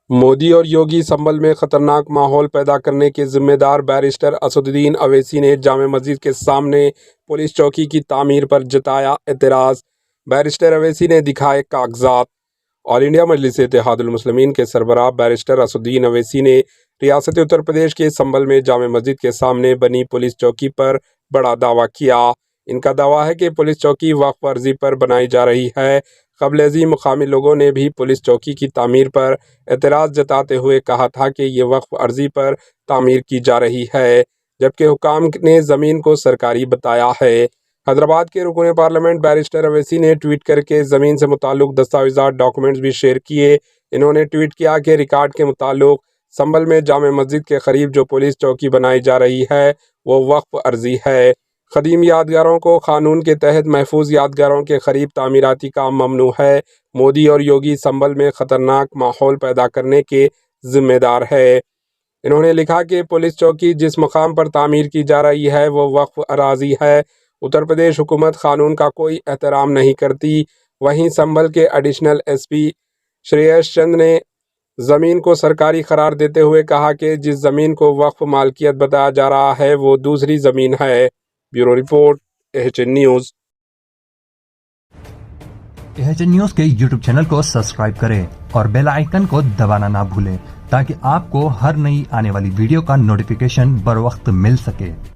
مودی اور یوگی سنبھل میں خطرناک ماحول پیدا کرنے کے ذمہ دار بیرسٹر اسدالدین اویسی نے جامع مسجد کے سامنے پولیس چوکی کی تعمیر پر جتایا اعتراض۔ بیرسٹر اویسی نے دکھائے کاغذات۔ آل انڈیا مجلس اتحاد المسلمین کے سربراہ بیرسٹر اسدالدین اویسی نے ریاست اتر پردیش کے سنبھل میں جامع مسجد کے سامنے بنی پولیس چوکی پر بڑا دعویٰ کیا۔ ان کا دعویٰ ہے کہ پولیس چوکی وقف ارضی پر بنائی جا رہی ہے۔ قبل ازیں مقامی لوگوں نے بھی پولیس چوکی کی تعمیر پر اعتراض جتاتے ہوئے کہا تھا کہ یہ وقف ارضی پر تعمیر کی جا رہی ہے، جبکہ حکام نے زمین کو سرکاری بتایا ہے۔ حیدرآباد کے رکن پارلیمنٹ بیرسٹر اویسی نے ٹویٹ کر کے زمین سے متعلق دستاویزات ڈاکومنٹس بھی شیئر کیے۔ انہوں نے ٹویٹ کیا کہ ریکارڈ کے مطابق سنبھل میں جامع مسجد کے قریب جو پولیس چوکی بنائی جا رہی ہے وہ وقف ارضی ہے۔ قدیم یادگاروں کو قانون کے تحت محفوظ یادگاروں کے قریب تعمیراتی کام ممنوع ہے۔ مودی اور یوگی سنبھل میں خطرناک ماحول پیدا کرنے کے ذمہ دار ہے۔ انہوں نے لکھا کہ پولیس چوکی جس مقام پر تعمیر کی جا رہی ہے وہ وقف اراضی ہے۔ اتر پردیش حکومت قانون کا کوئی احترام نہیں کرتی۔ وہیں سنبھل کے ایڈیشنل ایس پی شریش چند نے زمین کو سرکاری قرار دیتے ہوئے کہا کہ جس زمین کو وقف مالکیت بتایا جا رہا ہے وہ دوسری زمین ہے۔ Bureau report AHN news. AHN news کے یوٹیوب چینل کو سبسکرائب کریں اور بیل آئیکن کو دبانا نہ بھولیں تاکہ آپ کو ہر نئی آنے والی ویڈیو کا نوٹیفیکیشن بر وقت مل سکے۔